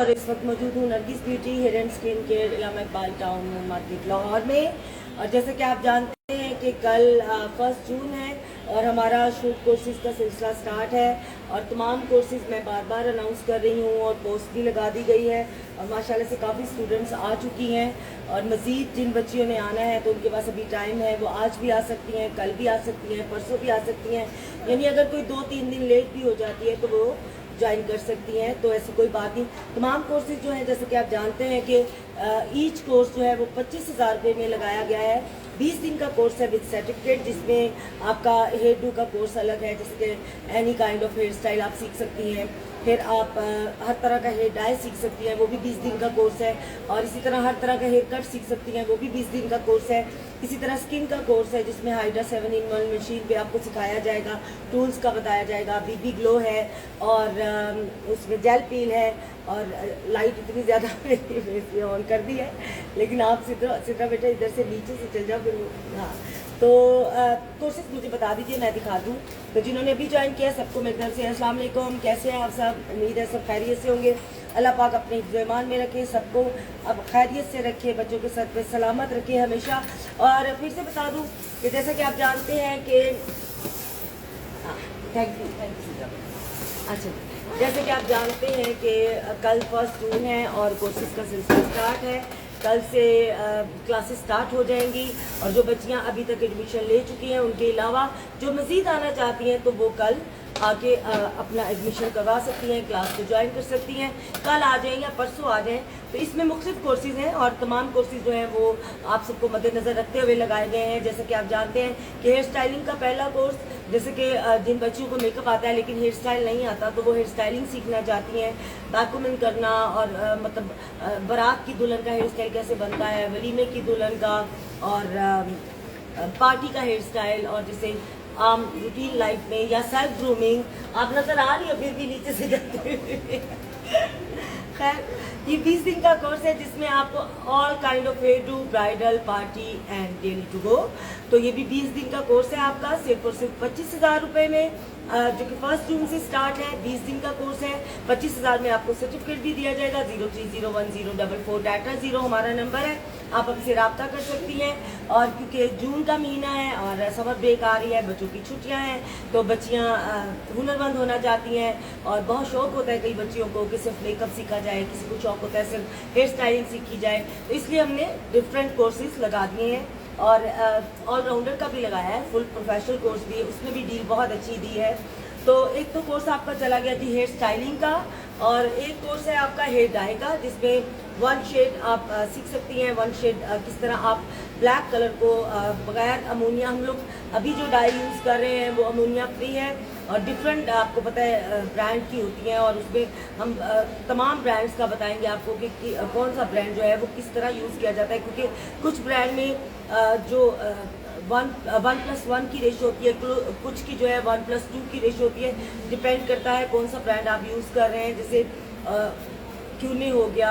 और इस वक्त मौजूद हूँ Nargis beauty hair and skin care Allama Iqbal town market Lahore में। और जैसे कि आप जानते हैं कि कल 1 जून है और हमारा शूट कोर्सेज का सिलसिला स्टार्ट है और तमाम कोर्सेज मैं बार बार अनाउंस कर रही हूँ और पोस्ट भी लगा दी गई है और माशाल्लाह से काफ़ी स्टूडेंट्स आ चुकी हैं और मज़ीद जिन बच्चियों ने आना है तो उनके पास अभी टाइम है, वो आज भी आ सकती हैं, कल भी आ सकती हैं, परसों भी आ सकती हैं। यानी अगर कोई 2-3 दिन लेट भी हो जाती है तो वो ज्वाइन कर सकती हैं, तो ऐसी कोई बात नहीं। तमाम कोर्सेज जो हैं जैसे कि आप जानते हैं कि ईच कोर्स जो है वो 25,000 रुपये में लगाया गया है। 20 दिन का कोर्स है विद सर्टिफिकेट, जिसमें आपका हेयर डू का कोर्स अलग है, जैसे कि any kind of hair style आप सीख सकती हैं। फिर आप हर तरह का हेयर डाई सीख सकती हैं, वो भी 20 दिन का कोर्स है। और इसी तरह हर तरह का हेयर कट सीख सकती हैं, वो भी 20 दिन का कोर्स है। इसी तरह स्किन का कोर्स है जिसमें हाइड्रा 7-in-1 मशीन पे आपको सिखाया जाएगा, टूल्स का बताया जाएगा, बीबी ग्लो है और उसमें जेल पील है। और लाइट इतनी ज़्यादा मैंने ऑन कर दी है, लेकिन आप सिद्रा बेटा इधर से नीचे से चल जाओ फिर। हाँ, तो कोर्सेज मुझे बता दीजिए, मैं दिखा दूँ। तो जिन्होंने अभी ज्वाइन किया सबको मेरी तरफ से अस्सलाम वालेकुम, कैसे हैं आप सब? उम्मीद है सब खैरियत से होंगे। अल्लाह पाक अपने हिफ्ज़-ए-ईमान में रखे, सबको अब खैरियत से रखे, बच्चों के सर पे सलामत रखे हमेशा। और फिर से बता दूँ कि जैसा कि आप जानते हैं कि थैंक यू। अच्छा, जैसे कि आप जानते हैं कि कल 1 जून है और कोर्सेज का सिलसिला स्टार्ट है। कल से क्लासेस स्टार्ट हो जाएंगी और जो बच्चियां अभी तक एडमिशन ले चुकी हैं उनके अलावा जो मज़ीद आना चाहती हैं तो वो कल आके अपना एडमिशन करवा सकती हैं, क्लास को ज्वाइन कर सकती हैं। कल आ जाएं या परसों आ जाएं। तो इसमें मुख्तलिफ कोर्सेज़ हैं और तमाम कोर्सेज़ जो हैं वो आप सबको मद्देनज़र रखते हुए लगाए गए हैं। जैसे कि आप जानते हैं कि हेयर स्टाइलिंग का पहला कोर्स, जैसे कि जिन बच्चियों को मेकअप आता है लेकिन हेयर स्टाइल नहीं आता तो वो हेयर स्टाइलिंग सीखना चाहती हैं, बैकूमिंग करना और मतलब बारात की दुल्हन का हेयर स्टाइल कैसे बनता है, वलीमे की दुल्हन का और पार्टी का हेयर स्टाइल, और जैसे आम रूटीन लाइफ में या सेल्फ ग्रूमिंग। आप नज़र आ रही हो फिर भी नीचे से जाते हुए। खैर, ये 20 दिन का कोर्स है जिसमें आपको all kind of hairdo, bridal, party and daily to go. तो ये भी 20 दिन का कोर्स है आपका सिर्फ और सिर्फ 25,000 रुपये में, जो कि 1 जून से स्टार्ट है। 20 दिन का कोर्स है, 25,000 में आपको सर्टिफिकेट भी दिया जाएगा। 03010444 हमारा नंबर है, आप हमसे रब्ता कर सकती हैं। और क्योंकि जून का महीना है और समर ब्रेक आ रही है, बच्चों की छुट्टियां हैं, तो बच्चियां हुनरमंद होना चाहती हैं और बहुत शौक होता है कई बच्चियों को कि सिर्फ मेकअप सीखा जाए, किसी को शौक होता है सिर्फ हेयर स्टाइलिंग सीखी जाए। तो इसलिए हमने डिफरेंट कोर्सेज लगा दिए हैं और ऑलराउंडर का भी लगाया है, फुल प्रोफेशनल कोर्स भी है, उसमें भी डील बहुत अच्छी दी है। तो एक तो कोर्स आपका चला गया जी हेयर स्टाइलिंग का, और एक कोर्स है आपका हेयर डाई का जिसमें 1 शेड आप सीख सकती हैं। 1 शेड किस तरह आप ब्लैक कलर को बगैर अमोनिया, हम लोग अभी जो डाई यूज़ कर रहे हैं वो अमोनिया फ्री है और डिफरेंट आपको पता है ब्रांड की होती हैं, और उसमें हम तमाम ब्रांड्स का बताएंगे आपको कि कौन सा ब्रांड जो है वो किस तरह यूज़ किया जाता है। क्योंकि कुछ ब्रांड में जो 1+1 की रेशो होती है, कुछ की जो है 1+2 की रेशो होती है। डिपेंड करता है कौन सा ब्रांड आप यूज़ कर रहे हैं। जैसे क्यूने हो गया,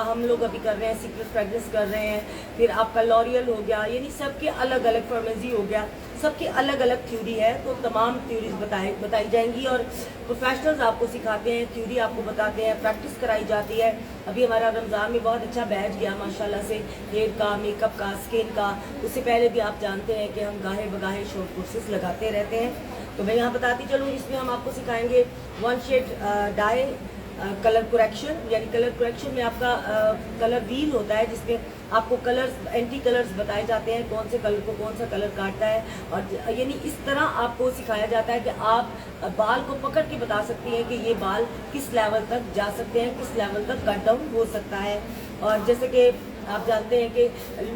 हम लोग अभी कर रहे हैं, सीक्रेट फ्रेग्रेंस कर रहे हैं, फिर आपका लॉरियल हो गया, यानी सबके अलग अलग, फार्मेसी हो गया, सबकी अलग अलग थ्योरी है। तो तमाम थ्योरीज बताई जाएंगी और प्रोफेशनल्स आपको सिखाते हैं, थ्योरी आपको बताते हैं, प्रैक्टिस कराई जाती है। अभी हमारा रमज़ान में बहुत अच्छा बैच गया माशाल्लाह से, हेयर का, मेकअप का, स्किन का। उससे पहले भी आप जानते हैं कि हम गाहे बगाहे शॉर्ट कोर्सेज लगाते रहते हैं। तो मैं यहाँ बताती चलूँ, इसमें हम आपको सिखाएंगे 1 शेड डाई, कलर करेक्शन, यानी कलर करेक्शन में आपका कलर व्हील होता है जिसमें आपको कलर्स, एंटी कलर्स बताए जाते हैं, कौन से कलर को कौन सा कलर काटता है। और यानी इस तरह आपको सिखाया जाता है कि आप बाल को पकड़ के बता सकती हैं कि ये बाल किस लेवल तक जा सकते हैं, किस लेवल तक कट डाउन हो सकता है। और जैसे कि आप जानते हैं कि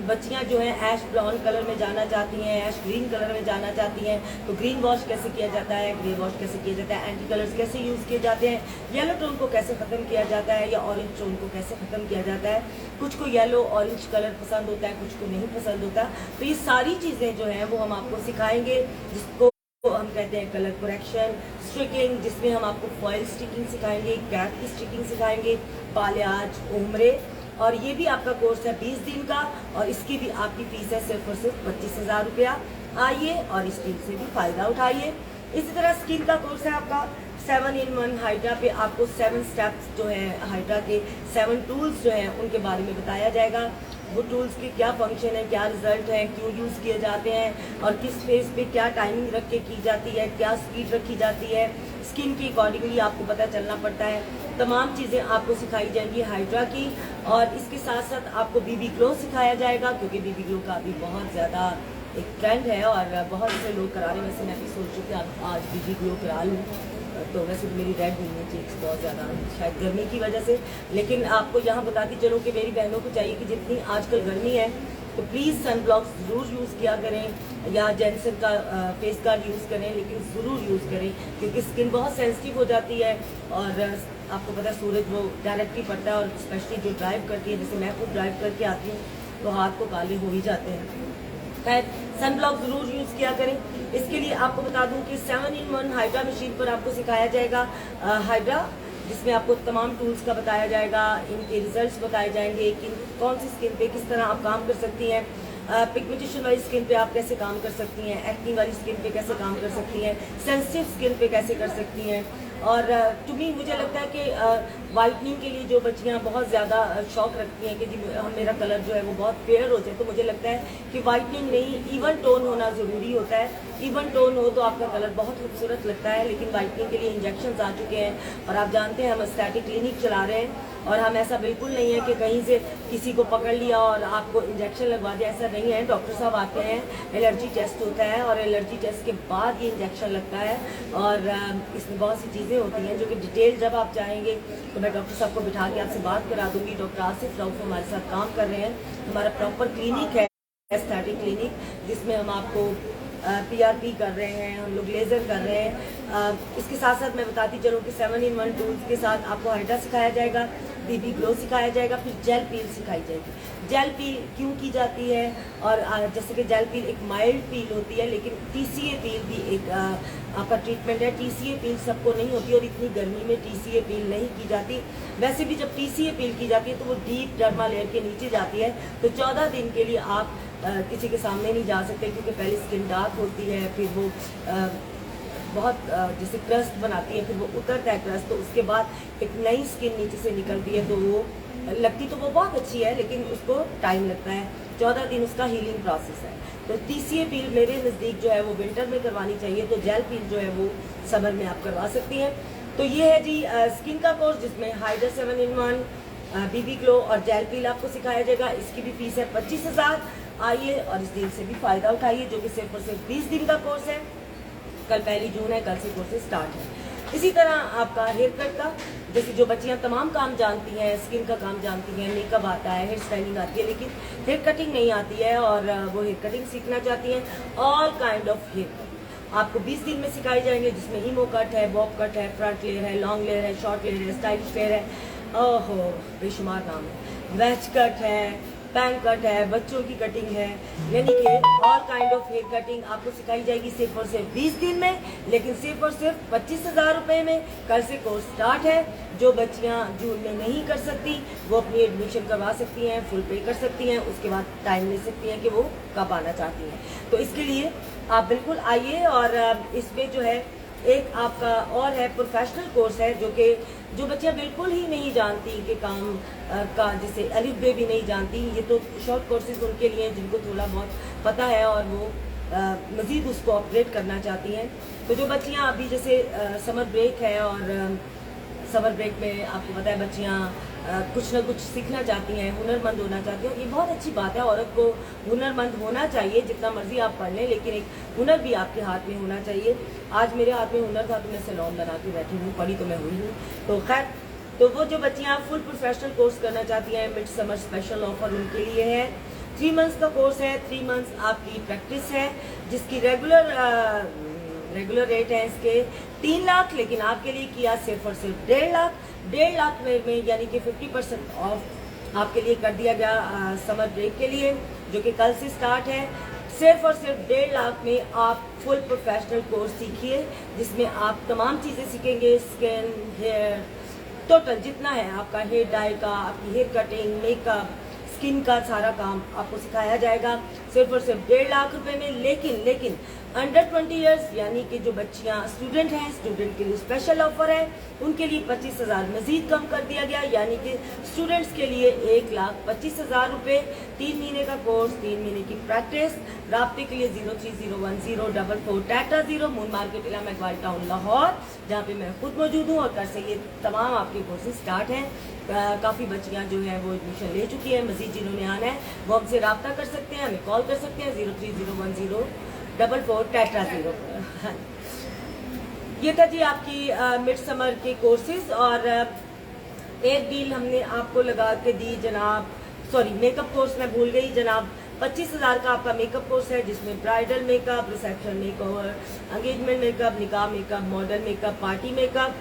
बच्चियां जो हैं ऐश ब्राउन कलर में जाना चाहती हैं, ऐश ग्रीन कलर में जाना चाहती हैं, तो ग्रीन वॉश कैसे किया जाता है, ग्रे वॉश कैसे किया जाता है, एंटी कलर्स कैसे यूज़ किए जाते हैं, येलो टोन को कैसे ख़त्म किया जाता है या ऑरेंज टोन को कैसे ख़त्म किया जाता है। कुछ को येलो ऑरेंज कलर पसंद होता है, कुछ को नहीं पसंद होता। तो ये सारी चीज़ें जो हैं वो हम आपको सिखाएँगे, जिसको हम कहते हैं कलर करेक्शन, स्ट्रिकिंग, जिसमें हम आपको फॉइल स्टिकिंग सिखाएंगे, कैप की स्टिकिंग सिखाएंगे, बालियाज, उम्रे। और ये भी आपका कोर्स है 20 दिन का और इसकी भी आपकी फ़ीस है सिर्फ और सिर्फ 25,000 रुपया। आइए और इस टीम से भी फ़ायदा उठाइए। इसी तरह स्किन का कोर्स है आपका 7-in-1 हाइड्रा पे आपको 7 स्टेप्स जो है हाइड्रा के 7 टूल्स जो हैं उनके बारे में बताया जाएगा। वो टूल्स के क्या फंक्शन है, क्या रिजल्ट है, क्यों यूज़ किए जाते हैं और किस फेस पे क्या टाइमिंग रख के की जाती है, क्या स्पीड रखी जाती है, स्किन की अकॉर्डिंगली आपको पता चलना पड़ता है। तमाम चीज़ें आपको सिखाई जाएंगी हाइड्रा की, और इसके साथ साथ आपको बीबी ग्लो सिखाया जाएगा, क्योंकि बीबी ग्लो का भी बहुत ज़्यादा एक ट्रेंड है और बहुत से लोग करा रहे हैं। वैसे मैं भी सोच रही थी आज बीबी ग्लो करा लूँ, तो वैसे मेरी रेड हुई है चीक्स बहुत ज़्यादा, शायद गर्मी की वजह से। लेकिन आपको यहाँ बताती चलो कि मेरी बहनों को चाहिए कि जितनी आजकल गर्मी है तो प्लीज़ सन ब्लॉक ज़रूर यूज़ किया करें या जेंसन का फेस गार्ड यूज़ करें, लेकिन ज़रूर यूज़ करें क्योंकि स्किन बहुत सेंसिटिव हो जाती है और आपको पता है सूरज वो डायरेक्टली पड़ता है, और स्पेशली जो ड्राइव करती है, जैसे मैं खुद ड्राइव करके आती हूँ तो हाथ को काले हो ही जाते हैं। खैर सन ब्लॉक ज़रूर यूज़ किया करें। इसके लिए आपको बता दूं कि 7-in-1 हाइड्रा मशीन पर आपको सिखाया जाएगा हाइड्रा, जिसमें आपको तमाम टूल्स का बताया जाएगा, इनके रिजल्ट्स बताए जाएंगे कि कौन सी स्किन पे किस तरह आप काम कर सकती हैं, पिगमेंटेशन वाली स्किन पे आप कैसे काम कर सकती हैं, एक्नी वाली स्किन पे कैसे काम कर सकती हैं, सेंसिटिव स्किन पे कैसे कर सकती हैं। और टू मी मुझे लगता है कि वाइटनिंग के लिए जो बच्चियां बहुत ज़्यादा शौक रखती हैं कि जी मेरा कलर जो है वो बहुत फेयर हो जाए, तो मुझे लगता है कि वाइटनिंग नहीं, इवन टोन होना ज़रूरी होता है। इवन टोन हो तो आपका कलर बहुत खूबसूरत लगता है, लेकिन वाइटनिंग के लिए इंजेक्शन आ चुके हैं और आप जानते हैं हम एस्थेटिक क्लिनिक चला रहे हैं, और हम ऐसा बिल्कुल नहीं है कि कहीं से किसी को पकड़ लिया और आपको इंजेक्शन लगवा दिया, ऐसा नहीं है। डॉक्टर साहब आते हैं, एलर्जी टेस्ट होता है और एलर्जी टेस्ट के बाद ये इंजेक्शन लगता है, और इसमें बहुत सी चीज़ें होती हैं जो कि डिटेल जब आप चाहेंगे तो मैं डॉक्टर साहब को बिठा के आपसे बात करा दूंगी। डॉक्टर आसिफ राउफ हमारे साथ काम कर रहे हैं, हमारा प्रॉपर क्लिनिक है एस्थेटिक क्लिनिक, जिसमें हम आपको PRP कर रहे हैं, हम लोग लेज़र कर रहे हैं। इसके साथ साथ मैं बताती चलूँ कि 7-in-1 टूल्स के साथ आपको हाइड्रा सिखाया जाएगा, बीबी ग्लो सिखाया जाएगा, फिर जेल पील सिखाई जाएगी। जेल पील क्यों की जाती है, और जैसे कि जेल पील एक माइल्ड पील होती है, लेकिन TCA पील भी एक आपका ट्रीटमेंट है। TCA पील सबको नहीं होती और इतनी गर्मी में TCA पील नहीं की जाती। वैसे भी जब TCA पील की जाती है तो वो डीप डर्मा लेयर के नीचे जाती है, तो 14 दिन के लिए आप किसी के सामने नहीं जा सकते, क्योंकि पहले स्किन डार्क होती है, फिर वो बहुत जैसे क्रस्ट बनाती है, फिर वो उतरता है क्रस्ट, तो उसके बाद एक नई स्किन नीचे से निकलती है, तो वो लगती तो वो बहुत अच्छी है, लेकिन उसको टाइम लगता है, 14 दिन उसका हीलिंग प्रोसेस है। तो TCA पील मेरे नज़दीक जो है वो विंटर में करवानी चाहिए, तो जेल पील जो है वो समर में आप करवा सकती हैं। तो ये है जी स्किन का कोर्स, जिसमें हाइड्रा 7-in-1, बीबी ग्लो और जेल पील आपको सिखाया जाएगा। इसकी भी फीस है 25,000। आइए और इस दिन से भी फ़ायदा उठाइए, जो कि सिर्फ और सिर्फ 20 दिन का कोर्स है। कल 1 जून है, कल से कोर्सेज स्टार्ट है। इसी तरह आपका हेयर कट का, जैसे जो बच्चियां तमाम काम जानती हैं, स्किन का काम जानती हैं, मेकअप आता है, हेयर स्टाइलिंग आती है, लेकिन हेयर कटिंग नहीं आती है और वो हेयर कटिंग सीखना चाहती हैं, all kind of haircut आपको 20 दिन में सिखाए जाएंगे, जिसमें हीमो कट है, बॉब कट है, फ्रंट लेयर है, लॉन्ग लेयर है, शॉर्ट लेयर है, स्टाइलिश लेयर है, ओहो बेशुमार नाम है, वेज कट है, पैन कट है, बच्चों की कटिंग है, यानी कि all kind of hair cutting आपको सिखाई जाएगी सिर्फ और सिर्फ 20 दिन में, लेकिन सिर्फ और सिर्फ 25,000 रुपये में। कल से कोर्स स्टार्ट है। जो बच्चियां जून में नहीं कर सकती वो अपनी एडमिशन करवा सकती हैं, फुल पे कर सकती हैं, उसके बाद टाइम ले सकती हैं कि वो कब आना चाहती हैं। तो इसके लिए आप बिल्कुल आइए, और इसमें जो है एक आपका और है प्रोफेशनल कोर्स है, जो कि जो बच्चियां बिल्कुल ही नहीं जानती कि काम का, जैसे अलिफ बे भी नहीं जानती, ये तो शॉर्ट कोर्सेज उनके लिए जिनको थोड़ा बहुत पता है और वो मज़ीद उसको अपग्रेड करना चाहती हैं। तो जो बच्चियां अभी जैसे समर ब्रेक है, और समर ब्रेक में आपको पता है बच्चियां कुछ ना कुछ सीखना चाहती हैं, हुनरमंद होना चाहती हैं। ये बहुत अच्छी बात है, औरत को हुनरमंद होना चाहिए, जितना मर्जी आप पढ़ लें, लेकिन एक हुनर भी आपके हाथ में होना चाहिए। आज मेरे हाथ में हुनर था तो मैं सैलून बना के बैठी हूँ, पढ़ी तो मैं हुई हूँ। तो खैर, तो वो जो बच्चियाँ फुल प्रोफेशनल कोर्स करना चाहती हैं, मिड समर स्पेशल ऑफर उनके लिए है। 3 मंथ्स का कोर्स है, 3 मंथ्स आपकी प्रैक्टिस है, जिसकी रेगुलर रेट है इसके 3 लाख, लेकिन आपके लिए किया सिर्फ और सिर्फ 1.5 लाख। 1.5 लाख में यानी कि 50% ऑफ आपके लिए कर दिया गया समर ब्रेक के लिए, जो कि कल से स्टार्ट है। सिर्फ और सिर्फ 1.5 लाख में आप फुल प्रोफेशनल कोर्स सीखिए, जिसमें आप तमाम चीज़ें सीखेंगे, स्किन, हेयर, टोटल जितना है आपका हेयर डाई का, आपकी हेयर कटिंग, मेकअप, स्किन का सारा काम आपको सिखाया जाएगा सिर्फ और सिर्फ 1.5 लाख रुपए में। लेकिन अंडर 20 ईयर्स यानी कि जो बच्चियां स्टूडेंट हैं, स्टूडेंट के लिए स्पेशल ऑफर है, उनके लिए 25,000 मजीद कम कर दिया गया, यानी कि स्टूडेंट्स के लिए 1,25,000 रुपये, 3 महीने का कोर्स, 3 महीने की प्रैक्टिस। राब्ते के लिए 03010444 टाटा 0 moon market Allama Iqbal town Lahore, जहाँ पे मैं खुद मौजूद हूँ। और कल से ये तमाम आपके कोर्सेज स्टार्ट हैं। काफ़ी बच्चियाँ जो हैं वो एडमिशन ले चुकी हैं। मजीद जिन्होंने आना है वो हमसे रब्ता कर सकते हैं, हमें कॉल कर सकते हैं 03010444 टाटा 0। ये था जी आपकी मिड समर के कोर्सेज। और एक डील हमने आपको लगा के दी जनाब, सॉरी मेकअप कोर्स मैं भूल गई जनाब। 25,000 का आपका मेकअप कोर्स है, जिसमें bridal makeup, reception makeover, engagement makeup, निकाह makeup, model makeup, party makeup,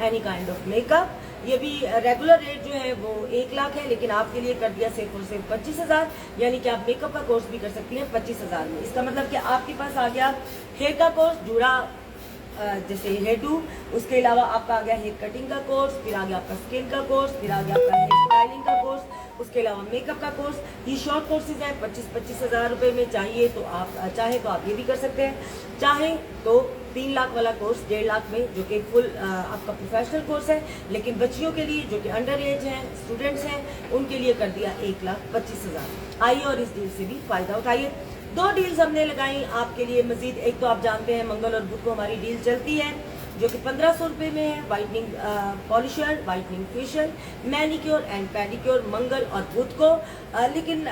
any kind of makeup. ये भी रेगुलर रेट जो है वो 1 लाख है, लेकिन आपके लिए कर दिया सिर्फ और सिर्फ 25,000, यानी कि आप मेकअप का कोर्स भी कर सकती हैं 25,000 में। इसका मतलब कि आपके पास आ गया हेयर का कोर्स जुड़ा, जैसे हेयर डू, उसके अलावा आपका आ गया हेयर कटिंग का कोर्स, फिर आ गया आपका स्किन का कोर्स, फिर आ गया आपका हेयर स्टाइलिंग का कोर्स, उसके अलावा मेकअप का कोर्स। ये शॉर्ट कोर्सेज हैं 25,000 रुपये में। चाहिए तो आप चाहे तो आप ये भी कर सकते हैं, चाहे तो 3 लाख वाला कोर्स 1.5 लाख में, जो कि फुल आपका प्रोफेशनल कोर्स है। लेकिन बच्चियों के लिए जो कि अंडर एज हैं, स्टूडेंट्स हैं, उनके लिए कर दिया 1,25,000। आइए और इस डील से भी फ़ायदा उठाइए। 2 डील्स हमने लगाई आपके लिए मजीद। एक तो आप जानते हैं मंगल और बुध को हमारी डील चलती है, जो कि 1500 रुपये में है। Whitening polisher, whitening facial, manicure and pedicure मंगल और बुध को। लेकिन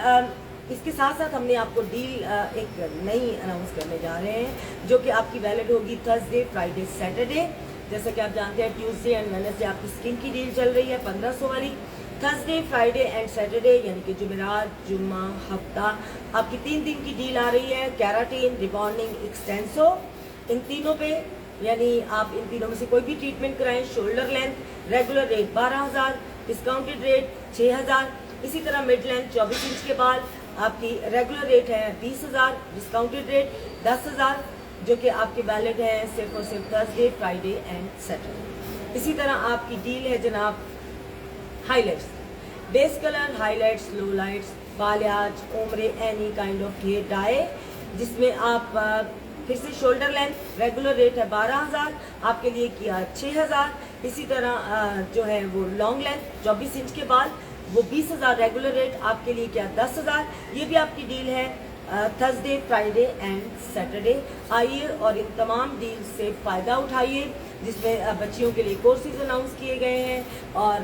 इसके साथ साथ हमने आपको डील एक नई अनाउंस करने जा रहे हैं, जो कि आपकी वैलिड होगी थर्सडे, फ्राइडे, सैटरडे। जैसा कि आप जानते हैं ट्यूसडे एंड वेडनेसडे आपकी स्किन की डील चल रही है 1500 वाली। थर्सडे, फ्राइडे एंड सैटरडे यानी कि जुमेरात, जुम्मा, हफ्ता, आपकी 3 दिन की डील आ रही है। कैराटीन, रिबॉन्डिंग, एक्सटेंसो, इन तीनों पे, यानी आप इन तीनों में से कोई भी ट्रीटमेंट कराएं। Shoulder length regular rate 12,000, discounted rate 6,000। इसी तरह मिड लेंथ 24 इंच के बाल आपकी रेगुलर रेट है 20,000, डिस्काउंटेड रेट 10,000, जो कि आपके वैलिड है सिर्फ और सिर्फ थर्सडे, फ्राइडे एंड सैटरडे। इसी तरह आपकी डील है जनाब highlights, base colour, highlights, lowlights, balayage, ombre, any kind of hair dye, जिसमें आप फिर से शोल्डर लेंथ रेगुलर रेट है 12,000, आपके लिए किया 6,000। इसी तरह जो है वो लॉन्ग लेंथ 24 इंच के बाल, वो 20,000 रेगुलर रेट, आपके लिए क्या 10,000। ये भी आपकी डील है थर्सडे, फ्राइडे एंड सैटरडे। आइए और इन तमाम डील से फ़ायदा उठाइए, जिसमें बच्चियों के लिए कोर्सेज अनाउंस किए गए हैं और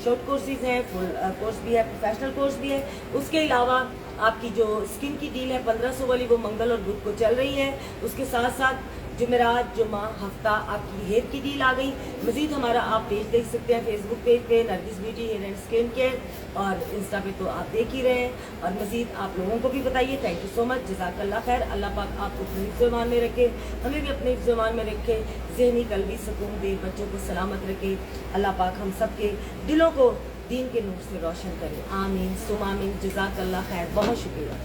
शॉर्ट कोर्सेज हैं, फुल कोर्स भी है, प्रोफेशनल कोर्स भी है। उसके अलावा आपकी जो स्किन की डील है 1500 वाली, वो मंगल और बुध को चल रही है। उसके साथ साथ जुमेरात, जुम्मा, हफ्ता आपकी हेयर की डील आ गई। मजीद हमारा आप पेज देख सकते हैं, फेसबुक पेज पे Nargis beauty hair and skin care, और इंस्टा पे तो आप देख ही रहे हैं। और मजीद आप लोगों को भी बताइए। थैंक यू सो मच, जज़ाकल्लाह खैर। अल्लाह पाक आपको अपने हिफ्ज़-ए-ईमान में रखे, हमें भी अपने हिफ्ज़-ए-ईमान में रखे, ज़हनी कल्बी सुकून दे, बच्चों को सलामत रखे। अल्लाह पाक हम सब के दिलों को दीन के नूर से रोशन करे। आमीन सुम आमीन। जज़ाकल्लाह खैर, बहुत शुक्रिया।